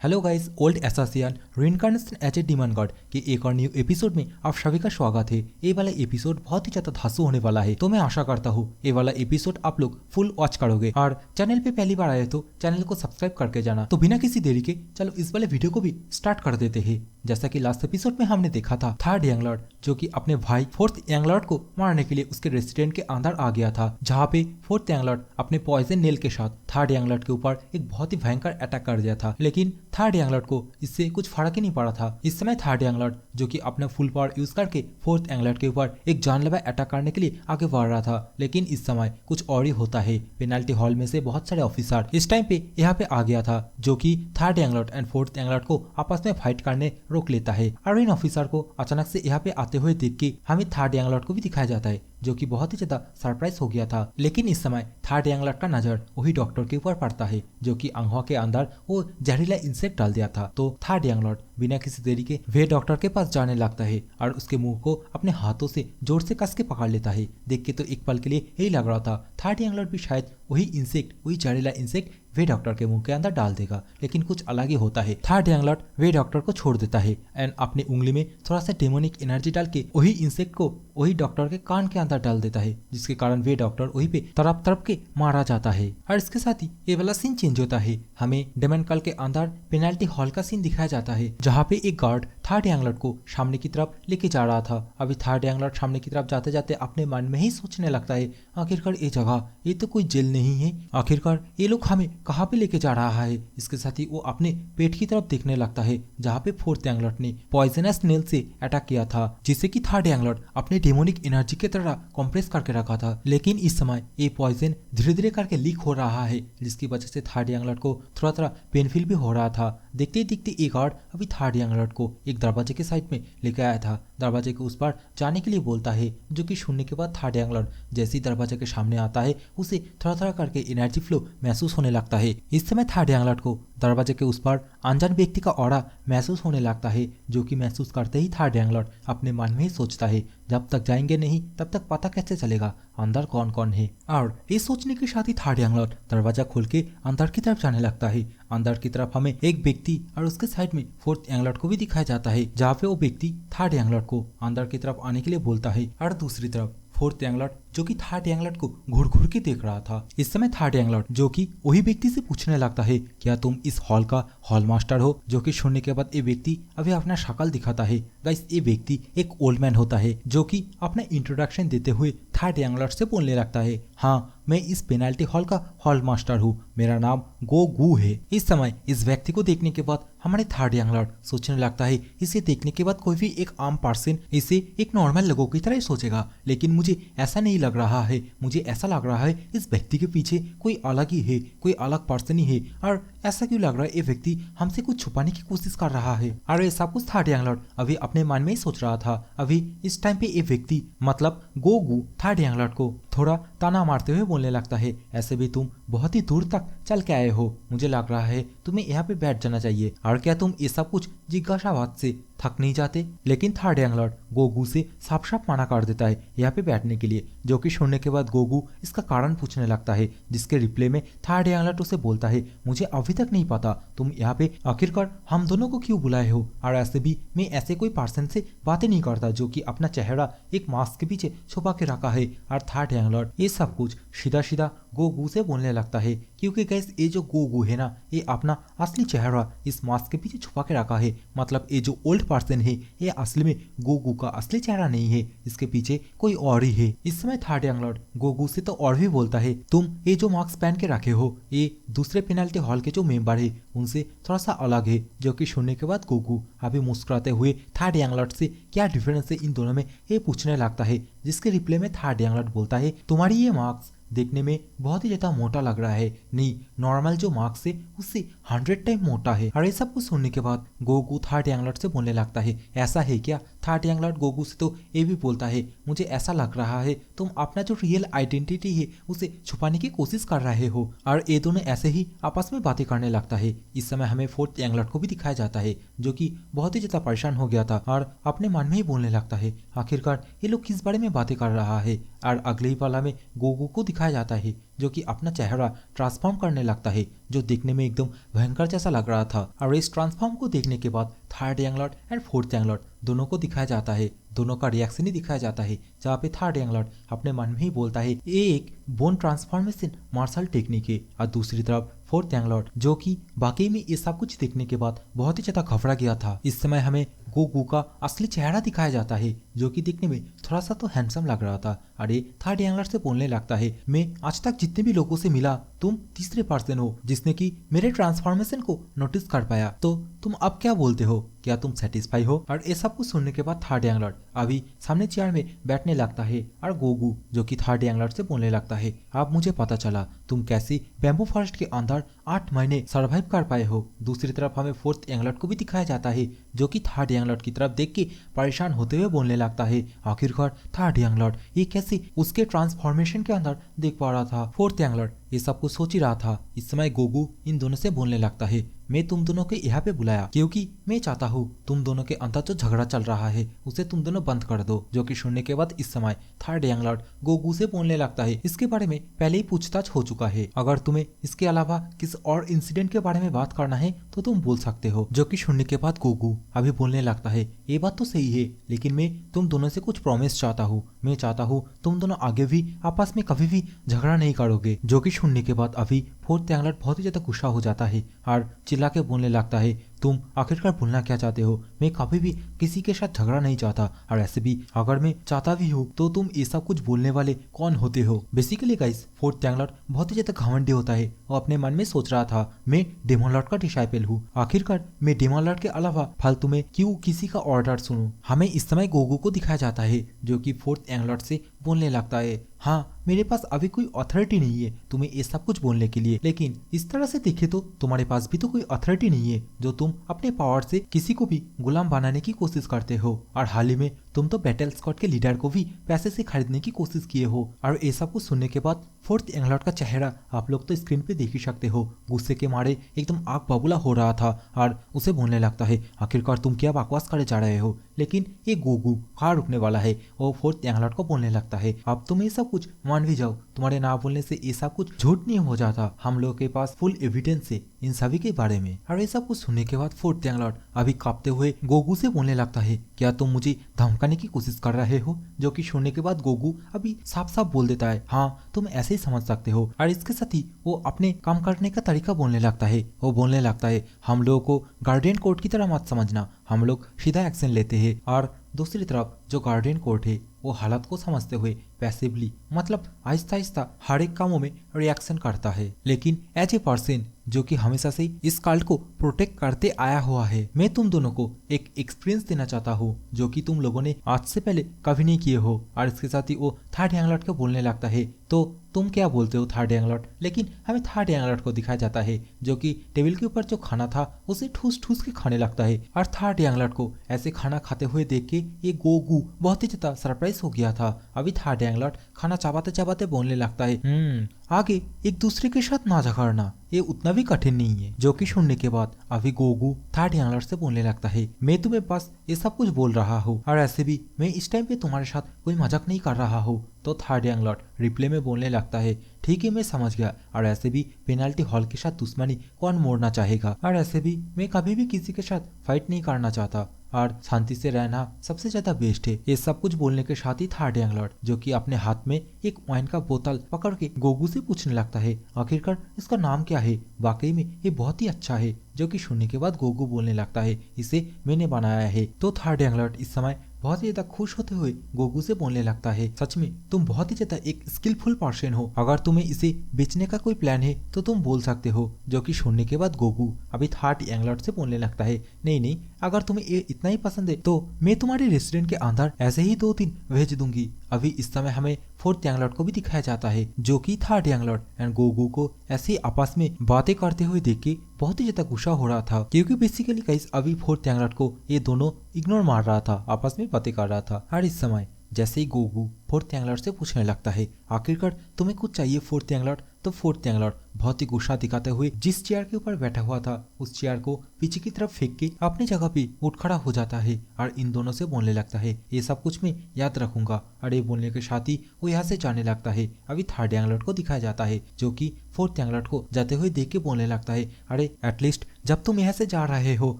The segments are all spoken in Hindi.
Hello guys, old assassin reincarnation as a demon god के एक और न्यू एपिसोड में आप सभी का स्वागत है। ये वाला एपिसोड बहुत ही ज्यादा धांसू होने वाला है, तो मैं आशा करता हूँ ये वाला एपिसोड आप लोग फुल वॉच करोगे। और चैनल पे पहली बार आए तो चैनल को सब्सक्राइब करके जाना। तो बिना किसी देरी के चलो इस वाले वीडियो को भी स्टार्ट कर देते हैं। जैसा कि लास्ट एपिसोड में हमने देखा था, थर्ड यंग लॉर्ड जो कि अपने भाई फोर्थ यंग लॉर्ड को मारने के लिए उसके रेसिडेंट के अंदर आ गया था, जहाँ पे फोर्थ यंग लॉर्ड अपने पॉइजन नेल के साथ थर्ड यंग लॉर्ड के ऊपर एक बहुत ही भयंकर अटैक कर दिया था। लेकिन थर्ड यंग लॉर्ड को इससे कुछ फर्क ही नहीं पड़ा था। इस समय थर्ड यंग लॉर्ड जो कि अपना फुल पावर यूज करके फोर्थ यंग लॉर्ड के ऊपर एक जानलेवा अटैक करने के लिए आगे बढ़ रहा था। लेकिन इस समय कुछ और ही होता है। पेनाल्टी हॉल में से बहुत सारे ऑफिसर इस टाइम पे यहाँ पे आ गया था, जो कि third young Lord and fourth young Lord को आपस में फाइट करने रोक लेता है। और इन ऑफिसर को अचानक से यहाँ पे आते हुए देख के हमें थर्ड यंग लॉर्ड को भी दिखाया जाता है, जो कि बहुत ही ज्यादा सरप्राइज हो गया था। लेकिन इस समय थर्ड यंग लॉर्ड का नजर वही डॉक्टर के ऊपर पड़ता है, जो कि अंगुआ के अंदर वो जहरीला इंसेक्ट डाल दिया था। तो थर्ड यंग लॉर्ड बिना किसी देरी के वे डॉक्टर के पास जाने लगता है और उसके मुंह को अपने हाथों से जोर से कस के पकड़ लेता है। देख के तो एक पल के लिए यही लग रहा था थर्ड यंग लॉर्ड भी शायद वही जहरीला इंसेक्ट वे डॉक्टर के मुंह के अंदर डाल देगा। लेकिन कुछ अलग ही होता है। थर्ड यंग लॉर्ड वे डॉक्टर को छोड़ देता है एंड अपनी उंगली में थोड़ा सा डेमोनिक एनर्जी डाल के वही इंसेक्ट को वही डॉक्टर के कान के अंदर डाल देता है, जिसके कारण वे डॉक्टर वही पे तरफ तरफ के मारा जाता है। और इसके साथ ही ये वाला सीन चेंज होता है। हमें डेमन कल के अंदर पेनाल्टी हॉल का सीन दिखाया जाता है, जहाँ पे एक गार्ड थर्ड यंग लॉर्ड को सामने की तरफ लेके जा रहा था। अभी थर्ड यंग लॉर्ड सामने की तरफ जाते जाते अपने मन में ही सोचने लगता है, आखिरकार ये जगह ये तो कोई जेल नहीं है, आखिरकार ये लोग हमें कहाँ पे लेके जा रहा है। इसके साथ ही वो अपने पेट की तरफ देखने लगता है, जहाँ पे फोर्थ यंग लॉर्ड ने पॉइजनस नेल से अटैक किया था, जिससे कि थर्ड यंग लॉर्ड अपने डेमोनिक एनर्जी की तरह कंप्रेस करके रखा था। लेकिन इस समय ये पॉइजन धीरे धीरे करके लीक हो रहा है, जिसकी वजह से थर्ड यंग लॉर्ड को थोड़ा थोड़ा पेनफिल भी हो रहा था। देखते ही देखते एक गार्ड अभी थर्ड यंग लॉर्ड को एक दरवाजे के साइड में लेके आया था, दरवाजे के उस पार जाने के लिए बोलता है, जो कि सुनने के बाद थर्ड यंग लॉर्ड जैसे ही दरवाजे के सामने आता है उसे थोड़ा थोड़ा करके एनर्जी फ्लो महसूस होने लगता है। इस समय थर्ड यंग लॉर्ड को दरवाजे के उस पार अनजान व्यक्ति का ऑरा महसूस होने लगता है, जो कि महसूस करते ही थर्ड यंग लॉर्ड अपने मन में ही सोचता है, जब तक जाएंगे नहीं तब तक पता कैसे चलेगा अंदर कौन कौन है। और ये सोचने के साथ ही थर्ड यंग लॉर्ड दरवाजा खोल के अंदर की तरफ जाने लगता है। अंदर की तरफ हमें एक व्यक्ति और उसके साइड में फोर्थ यंग लॉर्ड को भी दिखाया जाता है, जहाँ पे वो व्यक्ति थर्ड यंग लॉर्ड को अंदर की तरफ आने के लिए बोलता है। और दूसरी तरफ फोर्थ यंग लॉर्ड जो कि थर्ड यंग लॉर्ड को घूर घूर के देख रहा था। इस समय थर्ड यंग लॉर्ड जो कि वही व्यक्ति से पूछने लगता है, क्या तुम इस हॉल का हॉल मास्टर हो? जो कि सुनने के बाद ये व्यक्ति अभी अपना शक्ल दिखाता है। गाइस, ये व्यक्ति एक ओल्ड मैन होता है, जो कि अपना इंट्रोडक्शन देते हुए थर्ड यंग लॉर्ड से बोलने लगता है, हाँ मैं इस पेनाल्टी हॉल का हॉल मास्टर हूँ, मेरा नाम गोगू है। इस समय इस व्यक्ति को देखने के बाद हमारे थर्ड यंग लॉर्ड सोचने लगता है, इसे देखने के बाद कोई भी एक आम पर्सन इसे एक नॉर्मल लोगों की तरह ही सोचेगा, लेकिन मुझे ऐसा नहीं लग रहा है। मुझे ऐसा लग रहा है इस व्यक्ति के पीछे कोई अलग ही है, कोई अलग पर्सन ही है। और ऐसा क्यों लग रहा है ये व्यक्ति हमसे कुछ छुपाने की कोशिश कर रहा है? और ये सब कुछ थर्ड यंग लॉर्ड अभी अपने मन में ही सोच रहा था। अभी इस टाइम पे ये व्यक्ति मतलब गोगू थर्ड यंग लॉर्ड को थोड़ा ताना मारते हुए बोलने लगता है, ऐसे भी तुम बहुत ही दूर तक चल के आए हो, मुझे लग रहा है तुम्हें यहाँ पे बैठ जाना चाहिए। और क्या तुम ये सब कुछ जिज्ञासाबाद से थक नहीं जाते? लेकिन थर्ड यंग लॉर्ड गोगू से साफ साफ मना कर देता है यहाँ पे बैठने के लिए, जो कि सुनने के बाद गोगू इसका कारण पूछने लगता है, जिसके रिप्लाई में थर्ड यंग लॉर्ड उसे बोलता है, मुझे अभी तक नहीं पता तुम यहाँ पे आखिरकार हम दोनों को क्यों बुलाए हो। और ऐसे भी मैं ऐसे कोई पर्सन से बातें नहीं करता जो कि अपना चेहरा एक मास्क के पीछे छुपा के रखा है। और थर्ड यंग लॉर्ड ये सब कुछ सीधा सीधा गोगू से बोलने लगता है, क्योंकि गैस ये जो गोगू है ना, ये अपना असली चेहरा इस मास्क के पीछे छुपा के रखा है। मतलब ये जो ओल्ड पर्सन है ये असली में गोगू का असली चेहरा नहीं है, इसके पीछे कोई और ही है। इस समय थर्ड यंग लॉर्ड गोगू से तो और भी बोलता है, तुम ये जो मास्क पहन के रखे हो ये दूसरे पेनाल्टी हॉल के जो मेंबर है उनसे थोड़ा सा अलग है। जो कि सुनने के बाद गोगू अभी मुस्कुराते हुए थर्ड यंग लॉर्ड से क्या डिफरेंस है इन दोनों में ये पूछने लगता है, जिसके रिप्लाई में थर्ड यंग लॉर्ड बोलता है, तुम्हारी ये मास्क देखने में बहुत ही ज्यादा मोटा लग रहा है, नहीं नॉर्मल जो मार्क्स है उससे 100 टाइम मोटा है। और ये सब कुछ सुनने के बाद गोगू थर्ड यंग लॉर्ड से बोलने लगता है, ऐसा है क्या? थर्ड यंग लॉर्ड गोगू से तो ये भी बोलता है, मुझे ऐसा लग रहा है तुम अपना जो रियल आइडेंटिटी है उसे छुपाने की कोशिश कर रहे हो। और ये दोनों ऐसे ही आपस में बातें करने लगता है। इस समय हमें फोर्थ यंग लॉर्ड को भी दिखाया जाता है, जो कि बहुत ही ज्यादा परेशान हो गया था और अपने मन में ही बोलने लगता है, आखिरकार ये लोग किस बारे में बातें कर रहा है। और अगले ही वाला में गोगू को दिखाया जाता है जो कि अपना चेहरा ट्रांसफॉर्म करने लगता है, जो देखने में एकदम भयंकर जैसा लग रहा था। और इस ट्रांसफॉर्म को देखने के बाद third young Lord and fourth young Lord दोनों को दिखाया जाता है, दोनों का रिएक्शन ही दिखाया जाता है, जहाँ पे थर्ड यंग लॉर्ड अपने मन में ही बोलता है ये एक बोन ट्रांसफॉर्मेशन मार्शल टेक्निक है। और दूसरी तरफ फोर्थ यंग लॉर्ड जो कि बाकी में ये सब कुछ देखने के बाद बहुत ही ज्यादा घबरा गया था। इस समय हमें गोगू का असली चेहरा दिखाया जाता है जो कि दिखने में थोड़ा सा तो हैंडसम लग रहा था। अरे थर्ड यंग लॉर्ड से बोलने लगता है मैं आज तक जितने भी लोगों से मिला तुम तीसरे पर्सन हो जिसने कि मेरे ट्रांसफॉर्मेशन को नोटिस कर पाया, तो तुम अब क्या बोलते हो, क्या तुम सेटिस्फाई हो? और ये सब कुछ सुनने के बाद थर्ड यंग लॉर्ड अभी सामने चेयर में बैठने लगता है और गोगू जो कि थर्ड यंग लॉर्ड से बोलने लगता है अब मुझे पता चला तुम कैसे बैम्बू फॉरेस्ट के अंदर 8 महीने सरवाइव कर पाए हो। दूसरी तरफ हमें फोर्थ यंग लॉर्ड को भी दिखाया जाता है जो कि थर्ड यंग लॉर्ड की तरफ देख के परेशान होते हुए बोलने लगता है आखिरकार थर्ड यंग लॉर्ड ये कैसे उसके ट्रांसफॉर्मेशन के अंदर देख पा रहा था। फोर्थ यंग लॉर्ड ये सब कुछ सोच ही रहा था। इस समय गोगू इन दोनों से बोलने लगता है मैं तुम दोनों को यहाँ पे बुलाया क्योंकि मैं चाहता हूँ तुम दोनों के अंदर जो झगड़ा चल रहा है उसे तुम दोनों बंद कर दो। जो कि सुनने के बाद इस समय थर्ड यंग लॉर्ड गोगू से बोलने लगता है इसके बारे में पहले ही पूछताछ हो चुका है, अगर तुम्हें इसके अलावा किस और इंसिडेंट के बारे में बात करना है तो तुम बोल सकते हो। जो कि सुनने के बाद गोगू अभी बोलने लगता है ये बात तो सही है लेकिन मैं तुम दोनों से कुछ प्रॉमिस चाहता हूँ, मैं चाहता हूँ तुम दोनों आगे भी आपस में कभी भी झगड़ा नहीं करोगे। जो कि सुनने के बाद अभी फोर्थ यंग लॉर्ड बहुत ही ज्यादा गुस्सा हो जाता है और चिल्ला के बोलने लगता है तुम आखिरकार बोलना क्या चाहते हो, मैं कभी भी किसी के साथ झगड़ा नहीं चाहता और ऐसे भी अगर मैं चाहता भी हूँ तो तुम ये सब कुछ बोलने वाले कौन होते हो। Basically guys fourth young Lord बहुत ही ज्यादा घमंडी होता है और अपने मन में सोच रहा था मैं डेमन लॉर्ड का डिसाइपल हूँ, आखिरकार मैं डेमन लॉर्ड के अलावा फालतू में क्यों किसी का ऑर्डर सुनूं। हमें इस समय गोगू को दिखाया जाता है जो कि फोर्थ यंग लॉर्ड से बोलने लगता है हाँ मेरे पास अभी कोई अथॉरिटी नहीं है तुम्हें ये सब कुछ बोलने के लिए, लेकिन इस तरह से देखे तो तुम्हारे पास भी तो कोई अथॉरिटी नहीं है जो तुम अपने पावर से किसी को भी गुलाम बनाने की कोशिश करते हो। और हाल ही में तुम तो बैटल स्क्वाड के लीडर को भी पैसे से खरीदने की कोशिश किए हो। और ये सब कुछ सुनने के बाद फोर्थ यंग लॉर्ड का चेहरा आप लोग तो स्क्रीन पे देख ही सकते हो, गुस्से के मारे एकदम आग बबूला हो रहा था और उसे बोलने लगता है आखिरकार तुम क्या बकवास करे जा रहे हो। लेकिन ये गोगू कहाँ रुकने वाला है, वो फोर्थ यंग लॉर्ड को बोलने लगता है अब तुम ये सब कुछ मान भी जाओ, तुम्हारे ना बोलने से ये सब कुछ झूठ नहीं हो जाता, हम लोगों के पास फुल एविडेंस है इन सभी के बारे में। और ये सब कुछ सुनने के बाद फोर्थ यंग लॉर्ड अभी कांपते हुए गोगू से बोलने लगता है क्या तुम मुझे धमकाने की कोशिश कर रहे हो। जो कि सुनने के बाद गोगू अभी साफ साफ बोल देता है हाँ तुम ऐसे ही समझ सकते हो। और इसके साथ ही वो अपने काम करने का तरीका बोलने लगता है, वो बोलने लगता है हम लोगों को गार्डियन कोर्ट की तरह मत समझना, हम लोग सीधा एक्शन लेते हैं। और दूसरी तरफ जो गार्डियन कोर्ट है वो हालत को समझते हुए पैसिवली मतलब आहिस्ता आहिस्ता हर एक कामों में रिएक्शन करता है, लेकिन एज ए पर्सन जो कि हमेशा से इस कल्ट को प्रोटेक्ट करते आया हुआ है, मैं तुम दोनों को एक एक्सपीरियंस देना चाहता हूँ जो कि तुम लोगों ने आज से पहले कभी नहीं किए हो। और इसके साथ ही वो थर्ड यंग लॉर्ड को बोलने लगता है तो तुम क्या बोलते हो थर्ड यंग लॉर्ड। लेकिन हमें थर्ड यंग लॉर्ड को दिखाया जाता है जो कि टेबल के ऊपर जो खाना था उसे ठूस ठूस के खाने लगता है। और थर्ड यंग लॉर्ड को ऐसे खाना खाते हुए देख के ये गोगू बहुत ही ज्यादा सरप्राइज हो गया था। अभी थर्ड यंग लॉर्ड खाना चबाते चबाते बोलने लगता है आगे एक दूसरे के साथ ना झगड़ना ये उतना भी कठिन नहीं है। जो कि सुनने के बाद अभी गोगू थर्ड यंग लॉर्ड से बोलने लगता है मैं तुम्हें बस ये सब कुछ बोल रहा हूँ और ऐसे भी मैं इस टाइम पे तुम्हारे साथ कोई मजाक नहीं कर रहा हूँ। तो थर्ड यंग लॉर्ड रिप्ले में बोलने लगता है ठीक है मैं समझ गया, और ऐसे भी पेनाल्टी हॉल के साथ दुश्मनी कौन मोड़ना चाहेगा, और ऐसे भी मैं कभी भी किसी के साथ फाइट नहीं करना चाहता और शांति से रहना सबसे ज्यादा बेस्ट है। ये सब कुछ बोलने के साथ ही थर्ड यंग लॉर्ड जो कि अपने हाथ में एक वाइन का बोतल पकड़ के गोगू से पूछने लगता है आखिरकार इसका नाम क्या है, वाकई में ये बहुत ही अच्छा है। जो कि सुनने के बाद गोगू बोलने लगता है इसे मैंने बनाया है। तो थर्ड यंग लॉर्ड इस समय बहुत ही ज्यादा खुश होते हुए गोगू से बोलने लगता है सच में तुम बहुत ही ज्यादा एक स्किलफुल पर्सन हो, अगर तुम्हें इसे बेचने का कोई प्लान है तो तुम बोल सकते हो। जो कि सुनने के बाद गोगू अभी थर्ड यंग लॉर्ड से बोलने लगता है नहीं नहीं अगर तुम्हें ये इतना ही पसंद है तो मैं तुम्हारे रेस्टोरेंट के अंदर ऐसे ही 2-3 भेज दूंगी। अभी इस समय हमें फोर्थ यंग लॉर्ड को भी दिखाया जाता है जो कि थर्ड यंग लॉर्ड एंड गोगू को ऐसे ही आपस में बातें करते हुए देख के बहुत ही ज्यादा गुस्सा हो रहा था, क्योंकि बेसिकली गाइस अभी फोर्थ यंग लॉर्ड को ये दोनों इग्नोर मार रहा था, आपस में बातें कर रहा था। और इस समय जैसे ही गोगू फोर्थ यंग लॉर्ड से पूछने लगता है आखिरकार तुम्हें कुछ चाहिए फोर्थ यंग लॉर्ड, तो फोर्थ यंग लॉर्ड बहुत ही गुस्सा दिखाते हुए जिस चेयर के ऊपर बैठा हुआ था उस चेयर को पीछे की तरफ फेंक के अपनी जगह पे उठ खड़ा हो जाता है और इन दोनों से बोलने लगता है, ये सब कुछ मैं याद रखूंगा। और ये बोलने के साथ ही वो यहाँ से जाने लगता है। अभी थर्ड यंग लॉर्ड को दिखाया जाता है जो कि फोर्थ यंग लॉर्ड को जाते हुए देख के बोलने लगता है, अरे एटलीस्ट जब तुम यहाँ से जा रहे हो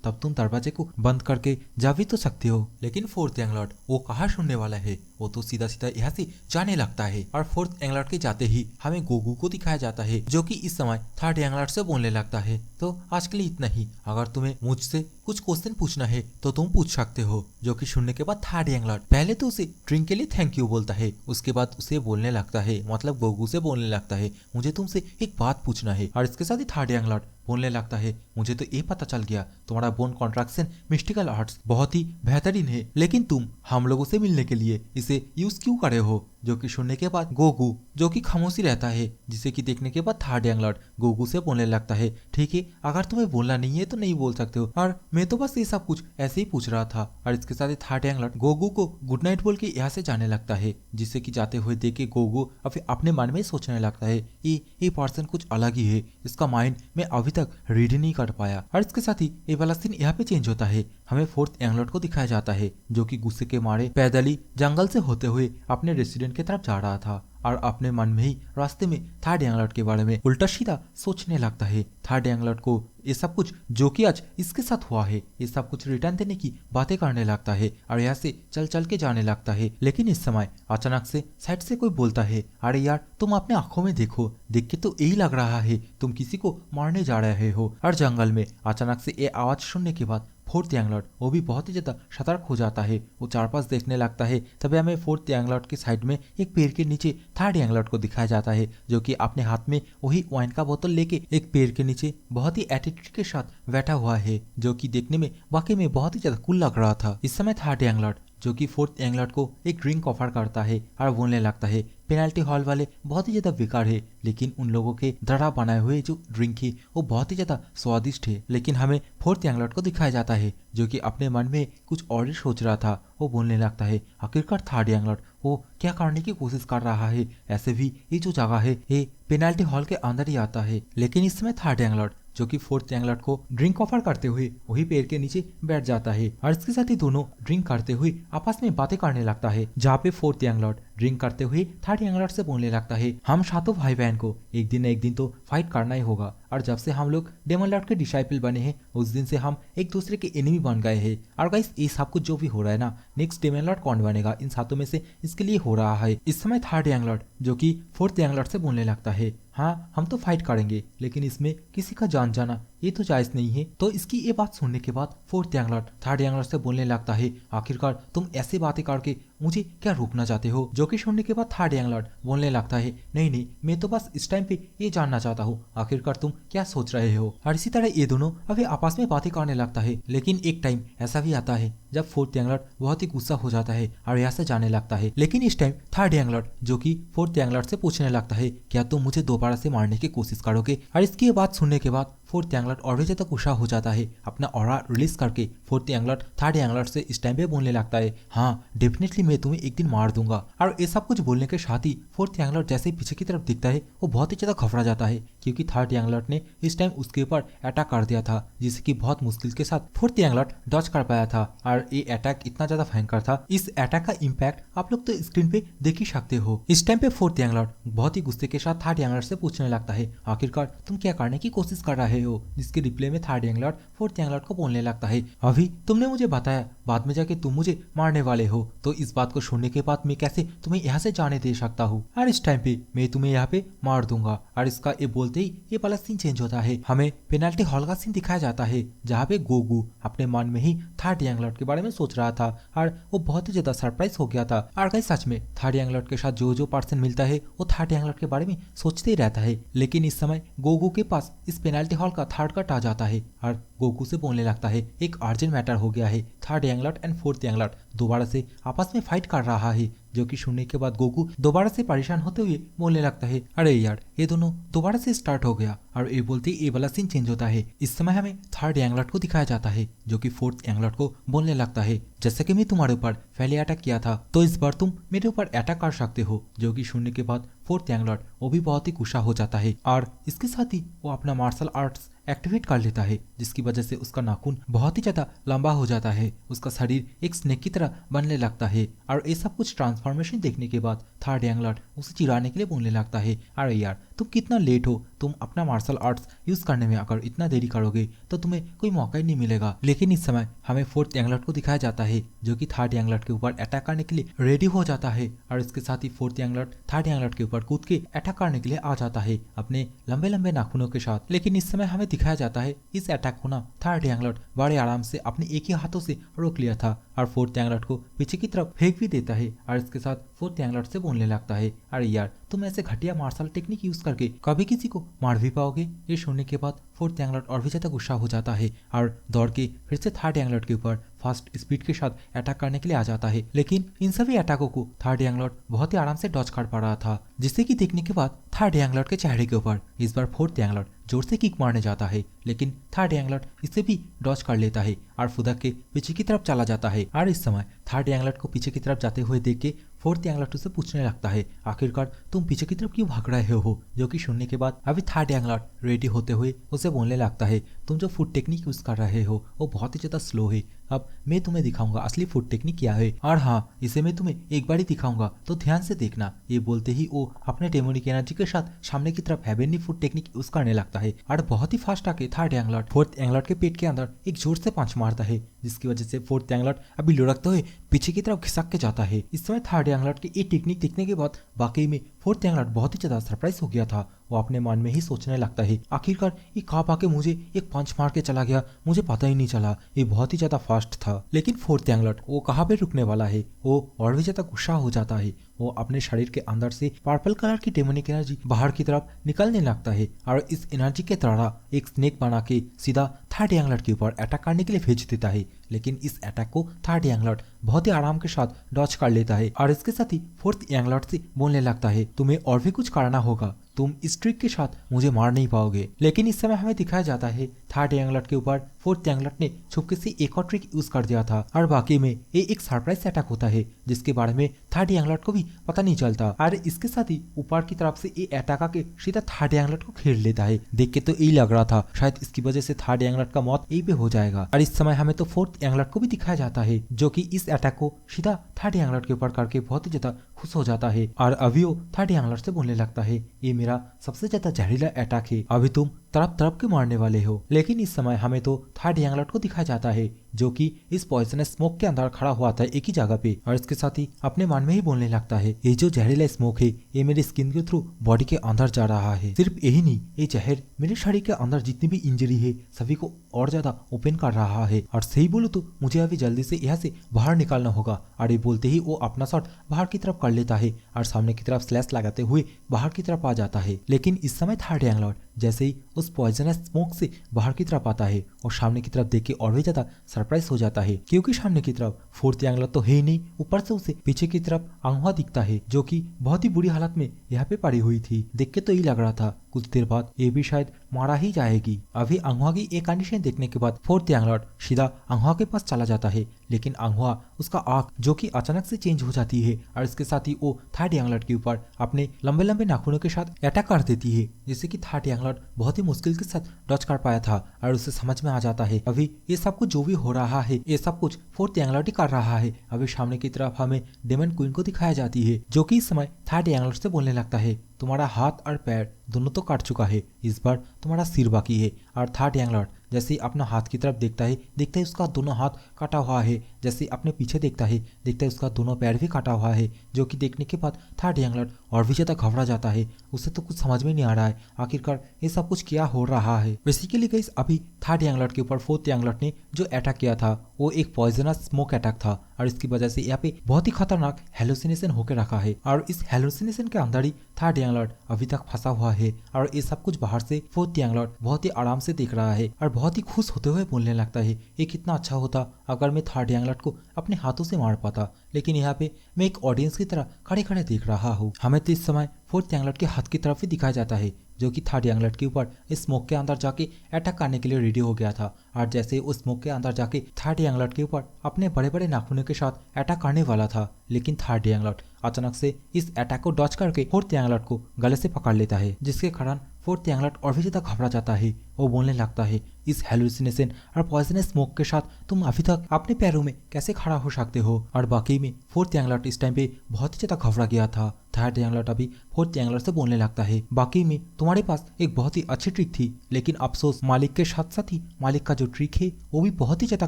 तब तुम दरवाजे को बंद करके जा भी तो सकते हो। लेकिन फोर्थ यंग लॉर्ड वो कहाँ सुनने वाला है, वो तो सीधा सीधा यहाँ से जाने लगता है। और फोर्थ यंग लॉर्ड के जाते ही हमें गोगू को दिखाया जाता है जो कि इस समय थर्ड यंग लॉर्ड से बोलने लगता है, तो आज के लिए इतना ही। अगर तुम्हें मुझसे कुछ क्वेश्चन पूछना है तो तुम पूछ सकते हो। जो कि सुनने के बाद थर्ड यंग लॉर्ड पहले तो उसे ड्रिंक के लिए थैंक यू बोलता है, उसके बाद उसे बोलने लगता है, मतलब गोगू से बोलने लगता है, मुझे तुमसे एक बात पूछना है। और इसके साथ ही थर्ड यंग लॉर्ड बोलने लगता है, मुझे तो ये पता चल गया तुम्हारा बोन कॉन्ट्रैक्शन मिस्टिकल आर्ट्स बहुत ही बेहतरीन है, लेकिन तुम हम लोगों से मिलने के लिए इसे यूज क्यों करे हो। जो कि सुनने के बाद गोगू जो कि खामोशी रहता है, जिसे कि देखने के बाद थर्ड यंग लॉर्ड गोगू से बोलने लगता है, ठीक है अगर तुम्हें बोलना नहीं है तो नहीं बोल सकते हो, और मैं तो बस ये सब कुछ ऐसे ही पूछ रहा था। और इसके साथ ही थर्ड यंग लॉर्ड गोगू को गुड नाइट बोल के यहाँ से जाने लगता है, जिससे कि जाते हुए देख के गोगू अपने मन में सोचने लगता है, ये पर्सन कुछ अलग ही है, इसका माइंड मैं अभी तक रीड ही नहीं कर पाया। और इसके साथ ही ये वाला सीन यहाँ पे चेंज होता है, हमें फोर्थ यंग लॉर्ड को दिखाया जाता है जो कि गुस्से के मारे पैदल ही जंगल से होते हुए अपने रेस्टोरेंट की तरफ जा रहा था और अपने मन में ही रास्ते में थर्ड यंग लॉर्ड के बारे में उल्टा सीधा सोचने लगता है। थर्ड यंग लॉर्ड को ये सब कुछ जो कि आज इसके साथ हुआ है ये सब कुछ रिटर्न देने की बातें करने लगता है और यहाँ से चल चल के जाने लगता है। लेकिन इस समय अचानक से साइड से कोई बोलता है, अरे यार तुम अपने आंखों में देखो, देख के तो यही लग रहा है तुम किसी को मारने जा रहे हो। और जंगल में अचानक से ये आवाज सुनने के बाद फोर्थ यंग लॉर्ड वो भी बहुत ही ज्यादा सतर्क हो जाता है, वो चार पास देखने लगता है। तभी हमें फोर्थ यंग लॉर्ड के साइड में एक पेड़ के नीचे थर्ड यंग लॉर्ड को दिखाया जाता है जो कि अपने हाथ में वही वाइन का बोतल लेके एक पेड़ के नीचे बहुत ही एटीट्यूड के साथ बैठा हुआ है, जो कि देखने में वाकई में बहुत ही ज्यादा कूल लग रहा था। इस समय थर्ड यंग लॉर्ड जो कि फोर्थ यंग लॉर्ड को एक ड्रिंक ऑफर करता है और बोलने लगता है, पेनाल्टी हॉल वाले बहुत ही ज्यादा बेकार है, लेकिन उन लोगों के द्वारा बनाए हुए जो ड्रिंक है वो बहुत ही ज्यादा स्वादिष्ट है। लेकिन हमें फोर्थ यंग लॉर्ड को दिखाया जाता है जो कि अपने मन में कुछ और ही सोच रहा था, वो बोलने लगता है, आखिरकार थर्ड यंग लॉर्ड वो क्या करने की कोशिश कर रहा है, ऐसे भी ये जो जगह है ये पेनाल्टी हॉल के अंदर ही आता है। लेकिन इस समय थर्ड यंग लॉर्ड जो कि फोर्थ यंग लॉर्ड को ड्रिंक ऑफर करते हुए वही पेड़ के नीचे बैठ जाता है और इसके साथ ही दोनों ड्रिंक करते हुए आपस में बातें करने लगता है, जहाँ पे फोर्थ यंग लॉर्ड ड्रिंक करते हुए थर्ड यंग लॉर्ड से बोलने लगता है, हम सातों भाई बहन को एक दिन न एक दिन तो फाइट करना ही होगा, और जब से हम लोग डेमन लॉर्ड के डिसाइपल बने हैं उस दिन से हम एक दूसरे के एनिमी बन गए हैं। और गाइस ये सब कुछ जो भी हो रहा है ना, नेक्स्ट डेमन लॉर्ड कौन बनेगा इन सातों में से इसके लिए हो रहा है। इस समय थर्ड यंग लॉर्ड जो कि फोर्थ यंग लॉर्ड से बोलने लगता है, हाँ हम तो फाइट करेंगे लेकिन इसमें किसी का जान जाना ये तो जायज नहीं है। तो इसकी ये बात सुनने के बाद fourth young Lord third young Lord से बोलने लगता है, आखिरकार तुम ऐसी बातें करके मुझे क्या रोकना चाहते हो। जो कि सुनने के बाद थर्ड यंग लॉर्ड बोलने लगता है, नहीं नहीं मैं तो बस इस टाइम पे ये जानना चाहता हूँ आखिरकार तुम क्या सोच रहे हो। और इसी तरह ये दोनों अभी आपस में बातें करने लगता है। लेकिन एक टाइम ऐसा भी आता है जब फोर्थ यंग लॉर्ड बहुत ही गुस्सा हो जाता है और यहाँ से जाने लगता है। लेकिन इस टाइम थर्ड यंग लॉर्ड जो कि फोर्थ यंग लॉर्ड से पूछने लगता है, क्या तुम मुझे दोबारा से मारने की कोशिश करोगे। और इसकी बात सुनने के बाद फोर्थ यंग लॉर्ड और भी ज्यादा गुस्सा हो जाता है, अपना ऑरा रिलीज करके fourth young Lord third young Lord से इस टाइम पे बोलने लगता है, हाँ डेफिनेटली मैं तुम्हें एक दिन मार दूंगा। और ये सब कुछ बोलने के साथ ही फोर्थ यंग लॉर्ड जैसे ही पीछे की तरफ दिखता है वो बहुत ही ज्यादा घबरा जाता है, क्योंकि थर्ड यंग लॉर्ड ने इस टाइम उसके ऊपर अटैक कर दिया था, जिसे कि बहुत मुश्किल के साथ फोर्थ यंग लॉर्ड डॉज कर पाया था। और ये अटैक इतना ज्यादा भयंकर था, इस अटैक का इम्पैक्ट आप लोग तो स्क्रीन पे देख ही सकते हो। इस टाइम पे फोर्थ यंग लॉर्ड बहुत ही गुस्से के साथ थर्ड यंग लॉर्ड से पूछने लगता है, आखिरकार तुम क्या करने की कोशिश कर रहे हो। जिसके रिप्लाई में third young Lord fourth young Lord को बोलने लगता है, अभी तुमने मुझे बताया बाद में जाके तुम मुझे मारने वाले हो, तो इस बात को सुनने के बाद मैं कैसे तुम्हें यहाँ से जाने दे सकता हूँ, और इस टाइम पे मैं तुम्हें यहाँ पे मार दूंगा। और इसका ये बोलते ही ये वाला सीन चेंज होता है, हमें पेनाल्टी हॉल का सीन दिखाया जाता है जहाँ पे गोगू अपने मन में ही थर्ड यंग लॉर्ड के बारे में सोच रहा था और वो बहुत ही ज्यादा सरप्राइज हो गया था। और गाइस सच में थर्ड यंग लॉर्ड के साथ जो जो पर्सन मिलता है वो थर्ड यंग लॉर्ड के बारे में सोचते ही रहता है। लेकिन इस समय गोगू के पास इस पेनाल्टी हॉल का थर्ड कट आ जाता है और गोकू से बोलने लगता है, एक अर्जेंट मैटर हो गया है, third young Lord and fourth young Lord दोबारा से आपस में फाइट कर रहा है। जो कि सुनने के बाद गोकू दोबारा से परेशान होते हुए बोलने लगता है, अरे यार ये दोनों दोबारा से स्टार्ट हो गया। और ये बोलते ही ये वाला सीन चेंज होता है। इस समय हमें थर्ड यंग लॉर्ड को दिखाया जाता है जो कि फोर्थ यंग लॉर्ड को बोलने लगता है, जैसे कि मैं तुम्हारे ऊपर पहले अटैक किया था तो इस बार तुम मेरे ऊपर अटैक कर सकते हो। जो कि सुनने के बाद फोर्थ यंग वो भी बहुत ही गुस्सा हो जाता है और इसके साथ ही वो अपना मार्शल आर्ट्स एक्टिवेट कर लेता है, जिसकी वजह से उसका नाखून बहुत ही ज्यादा लंबा हो जाता है, उसका शरीर एक स्नेक की तरह बनने लगता है। और ये सब कुछ ट्रांसफॉर्मेशन देखने के बाद थर्ड यंग उसे चिढ़ाने के लिए बोलने लगता है, अरे यार तुम कितना लेट हो, तुम अपना मार्शल आर्ट्स यूज करने में अगर इतना देरी करोगे तो तुम्हें कोई मौका ही नहीं मिलेगा। लेकिन इस समय हमें फोर्थ यंग को दिखाया जाता है जो कि थर्ड यंग के ऊपर अटैक करने के लिए रेडी हो जाता है और इसके साथ ही फोर्थ यंग थर्ड यंग के ऊपर कूद के अटैक करने के लिए आ जाता है अपने लंबे लंबे नाखूनों के साथ। लेकिन इस समय हमें दिखाया जाता है इस अटैक को ना थर्ड यंग बड़े आराम से अपने एक ही हाथों से रोक लिया था और फोर्थ यंग को पीछे की तरफ फेंक भी देता है और इसके साथ फोर्थ यंग से बोलने लगता है, अरे यार तुम ऐसे घटिया मार्शल टेक्निक यूज करके कभी किसी को मार भी पाओगे। ये सुनने के बाद फोर्थ यंग और भी ज्यादा गुस्सा हो जाता है और दौड़ के फिर से थर्ड यंग के ऊपर फास्ट स्पीड के साथ अटैक करने के लिए आ जाता है। लेकिन इन सभी अटैकों को थर्ड यंग बहुत ही आराम से डॉज कर पा रहा था, जिससे कि देखने के बाद थर्ड यंग के चेहरे के ऊपर इस बार फोर्थ यंग जोर से किक मारने जाता है, लेकिन थर्ड यंग इसे भी डॉज कर लेता है और फुदक के पीछे की तरफ चला जाता है। और इस समय थर्ड यंग को पीछे की तरफ जाते हुए देख के फोर्थ यंग से पूछने लगता है, आखिरकार तुम पीछे की तरफ क्यों भाग रहे हो। जो कि सुनने के बाद अभी थर्ड यंग रेडी होते हुए उसे बोलने लगता है, तुम जो फुट टेक्निक यूज कर रहे हो वो बहुत ही ज्यादा स्लो है, अब मैं तुम्हें दिखाऊंगा असली फुट टेक्निक क्या है, और हाँ इसे मैं तुम्हें एक बार ही दिखाऊंगा तो ध्यान से देखना। ये बोलते ही वो अपने डेमोनिक एनर्जी के साथ सामने की तरफ हेवनली फुट टेक्निक यूज करने लगता है और बहुत ही फास्ट आके थर्ड यंग फोर्थ यंग के पेट के अंदर एक जोर से पंच मारता है, जिसकी वजह से फोर्थ यंग अभी लुढ़कते हुए पीछे की तरफ खिसक के जाता है। इस समय थर्ड यंग की ये टेक्निक देखने के बाद वाकई में फोर्थ यंग बहुत ही ज्यादा सरप्राइज हो गया था। वो अपने मन में ही सोचने लगता है, आखिरकार ये कहाँ आके मुझे एक पंच मार के चला गया, मुझे पता ही नहीं चला, ये बहुत ही ज्यादा फास्ट था। लेकिन फोर्थ यंग वो कहाँ पे रुकने वाला है, वो और भी ज्यादा गुस्सा हो जाता है। वो अपने शरीर के अंदर से पर्पल कलर की डेमोनिक एनर्जी बाहर की तरफ निकलने लगता है और इस एनर्जी के द्वारा एक स्नेक बना के सीधा थर्ड यंग के ऊपर अटैक करने के लिए भेज देता है। लेकिन इस अटैक को थर्ड यंग बहुत ही आराम के साथ डॉज कर लेता है और इसके साथ ही फोर्थ यंग से बोलने लगता है, तुम्हें और भी कुछ करना होगा, तुम इस ट्रिक के साथ मुझे मार नहीं पाओगे। लेकिन इस समय हमें दिखाया जाता है थर्ड यंग के ऊपर फोर्थ यंग ने छुपके से एक और ट्रिक यूज कर दिया था और बाकी में ये एक सरप्राइज अटैक होता है जिसके बारे में थर्ड यंग को भी पता नहीं चलता और इसके साथ ही ऊपर की तरफ से ये अटैक आके सीधा थर्ड यंग को घेर लेता है। देख के तो यही लग रहा था शायद इसकी वजह से थर्ड यंग का मौत यही पे हो जाएगा। और इस समय हमें तो फोर्थ यंग को भी दिखाया जाता है जो कि इस अटैक को सीधा थर्ड यंग के ऊपर करके बहुत ही ज्यादा खुश हो जाता है और अभी वो थर्ड यंग से बोलने लगता है, ये मेरा सबसे ज्यादा जहरीला अटैक है, अभी तुम तरफ तरफ के मारने वाले हो। लेकिन इस समय हमें तो थर्ड यंग को दिखाया जाता है जो कि इस पॉइजनस स्मोक के अंदर खड़ा हुआ था एक ही जगह पे और इसके साथ ही अपने मन में ही बोलने लगता है, ये जो जहरीला स्मोक है ये मेरे स्किन के थ्रू बॉडी के अंदर जा रहा है, सिर्फ यही नहीं ये जहर मेरे शरीर के अंदर जितनी भी इंजरी है सभी को और ज्यादा ओपन कर रहा है और सही बोलो तो मुझे अभी जल्दी से यहाँ से बाहर निकालना होगा। और ये बोलते ही वो अपना शॉट बाहर की तरफ कर लेता है और सामने की तरफ स्लैश लगाते हुए बाहर की तरफ आ जाता है। लेकिन इस समय थर्ड यंग जैसे ही उस पॉइजनस स्मोक से बाहर की तरफ आता है और सामने की तरफ देख के और भी ज्यादा सरप्राइज हो जाता है क्योंकि सामने की तरफ फोर्थ यंग तो है ही नहीं, ऊपर से उसे पीछे की तरफ अंगुआ दिखता है जो कि बहुत ही बुरी हालत में यहाँ पे पड़ी हुई थी। देख के तो यही लग रहा था कुछ देर बाद ये भी शायद मारा ही जाएगी। अभी अंगुआ की एक कंडीशन देखने के बाद फोर्थ यंग सीधा अंगुआ के पास चला जाता है, लेकिन अंगुआ उसका आंख जो कि अचानक से चेंज हो जाती है और इसके साथ ही वो थर्ड यंग के ऊपर अपने लंबे लंबे नाखूनों के साथ अटैक कर देती है, जिससे कि थर्ड यंग बहुत ही मुश्किल के साथ डॉज कर पाया था और उसे समझ में आ जाता है अभी ये सब कुछ जो भी हो रहा है ये सब कुछ फोर्थ यंग ही कर रहा है। अभी सामने की तरफ हमें डेमन क्वीन को दिखाया जाती है जो कि इस समय थर्ड यंग से बोलने लगता है, तुम्हारा हाथ और पैर दोनों तो काट चुका है, इस बार तुम्हारा सिर बाकी है। और थर्ड यंग जैसे ही अपना हाथ की तरफ देखता है उसका दोनों हाथ काटा हुआ है, जैसे अपने पीछे देखता है उसका दोनों पैर भी काटा हुआ है, जो कि देखने के बाद थर्ड यंग और भी ज्यादा घबरा जाता है। उसे तो कुछ समझ में नहीं आ रहा है आखिरकार ये सब कुछ क्या हो रहा है। बेसिकली गाइस अभी थर्ड यंग के ऊपर फोर्थ यंग ने जो अटैक किया था वो एक पॉइजनस स्मोक अटैक था और इसकी वजह से यहाँ पे बहुत ही खतरनाक हेलुसिनेशन होकर रखा है और इस हेलुसिनेशन के अंदर ही थर्ड यंग अभी तक फंसा हुआ है और ये सब कुछ बाहर से फोर्थ यंग बहुत ही आराम से देख रहा है और बहुत ही खुश होते हुए बोलने लगता है, ये कितना अच्छा होता अगर मैं थर्ड यंग को अपने हाथों से मार पाता, लेकिन यहाँ पे मैं एक ऑडियंस की तरह खड़े खड़े देख रहा हूँ। हमें तो इस समय फोर्थ यंग के हाथ की तरफ ही दिखाया जाता है जो कि थर्ड यंगलट के ऊपर इस स्मोक के अंदर जाके अटैक करने के लिए रेडी हो गया था। और जैसे उस स्मोक के अंदर जाके थर्ड यंगलट के ऊपर अपने बड़े बड़े नाखूनों के साथ अटैक करने वाला था, लेकिन थर्ड यंगलट अचानक से इस अटैक को डॉज करके फोर्थ यंगलट को गले से पकड़ लेता है, जिसके कारण फोर्थ यंगलट और भी ज्यादा घबरा जाता है। वो बोलने लगता है, इस हेलुसिनेशन और पॉइजनस स्मोक के साथ तुम अभी तक अपने पैरों में कैसे खड़ा हो सकते हो। और बाकी में फोर्थ यंगलट इस टाइम पे बहुत ही ज्यादा घबरा गया था। थर्ड यंगलट अभी फोर्थ यंगलट से बोलने लगता है, बाकी में तुम्हारे पास एक बहुत ही अच्छी ट्रिक थी, लेकिन अफसोस मालिक के साथ साथ ही मालिक का जो ट्रिक है वो भी बहुत ही ज्यादा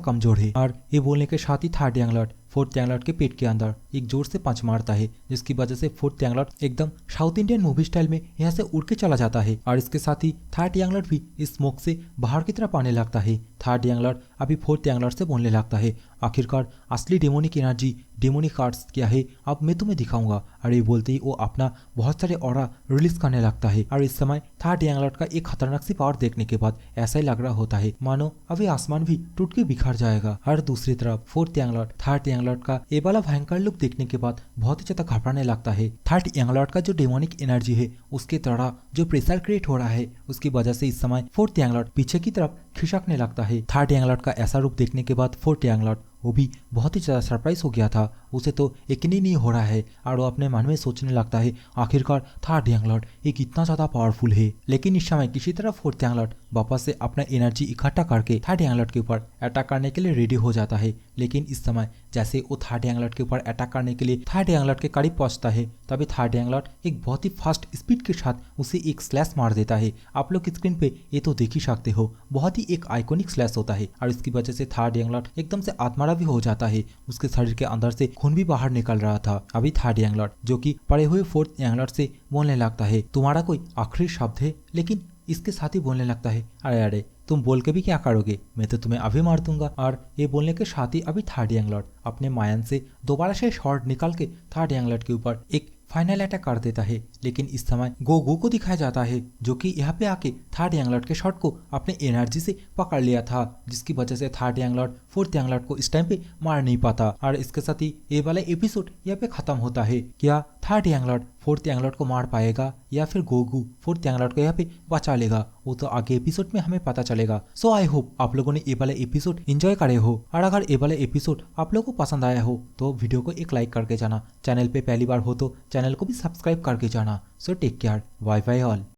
कमजोर है। और ये बोलने के साथ ही थर्ड यंगलट फोर्थ यंगलट के पेट के अंदर एक जोर से पंच मारता है, जिसकी वजह से फोर्थ यंगलट एकदम साउथ इंडियन मूवी स्टाइल में यहाँ से उड़ के चला जाता है। और इसके साथ ही थर्ड यंगलट भी इस स्मोक से बाहर की तरफ आने लगता है। थर्ड यंगलट अभी फोर्थ यंगलट से बोलने लगता है, आखिरकार असली डेमोनिक एनर्जी डेमोनिक कार्ड्स क्या है अब मैं तुम्हें दिखाऊंगा। और ये बोलते ही वो अपना बहुत सारे ऑरा रिलीज करने लगता है। और इस समय थर्ड यंगलट का एक खतरनाक सी पावर देखने के बाद ऐसा ही लग रहा होता है मानो अभी आसमान भी टूट के बिखर जाएगा। और दूसरी तरफ फोर्थ यंगलट थर्ड यंगलट का ये वाला भयंकर लुक देखने के बाद बहुत ही ज्यादा घबराने लगता है। थर्ड यंगलट का जो डेमोनिक एनर्जी है उसके द्वारा जो प्रेशर क्रिएट हो रहा है उसकी वजह से इस समय फोर्थ यंगलट पीछे की तरफ खिसकने लगता है। थर्ड यंगलट का ऐसा रूप देखने के बाद फोर्थ यंगलट वो भी बहुत ही ज्यादा सरप्राइज हो गया था। उसे तो यकीन ही नहीं हो रहा है और वो अपने मन में सोचने लगता है आखिरकार थर्ड यंगलट एक इतना ज्यादा पावरफुल है। लेकिन इस समय किसी तरह फोर्थ यंगलट वापस से अपना एनर्जी इकट्ठा करके थर्ड यंगलट के ऊपर अटैक करने के लिए रेडी हो जाता है। लेकिन इस समय जैसे वो थर्ड यंगलट के ऊपर अटैक करने के लिए थर्ड यंगलट के करीब पहुंचता है, तभी थर्ड यंगलट एक बहुत ही फास्ट स्पीड के साथ उसे एक स्लैश मार देता है। आप लोग स्क्रीन पे ये तो देख ही सकते हो, बहुत ही एक आइकॉनिक स्लैश होता है। और इसकी वजह से थर्ड यंगलट एकदम से आत्मारा भी हो जाता है, उसके शरीर के अंदर से खून भी बाहर निकल रहा था। अभी थर्ड यंगलट जो कि पड़े हुए फोर्थ यंगलट से बोलने लगता है, तुम्हारा कोई आखिरी शब्द है? लेकिन इसके साथ ही बोलने लगता है, अरे अरे तुम बोल के भी क्या करोगे, मैं तो तुम्हें अभी मार दूंगा। और ये बोलने के साथ ही अभी थर्ड यंगलट अपने मायन से दोबारा से शॉट निकाल के थर्ड यंगलट के ऊपर एक फाइनल अटैक कर देता है। लेकिन इस समय गोगो को दिखाया जाता है जो कि यहाँ पे आके थर्ड यंगलट के शॉट को अपने एनर्जी से पकड़ लिया था, जिसकी वजह से थर्ड यंगलट फोर्थ यंगलट को इस टाइम पे मार नहीं पाता। और इसके साथ ही ये वाला एपिसोड यहाँ पे खत्म होता है। क्या थर्ड यंगलट फोर्थ यंगलट को मार पाएगा या फिर गोगू फोर्थ यंगलट को यहाँ पे बचा लेगा, वो तो आगे एपिसोड में हमें पता चलेगा। सो आई होप आप लोगों ने ये वाला एपिसोड एंजॉय करे हो। और अगर ये वाला एपिसोड आप लोगों को पसंद आया हो तो वीडियो को एक लाइक करके जाना, चैनल पे पहली बार हो तो चैनल को भी सब्सक्राइब करके जाना। So take care, bye bye all.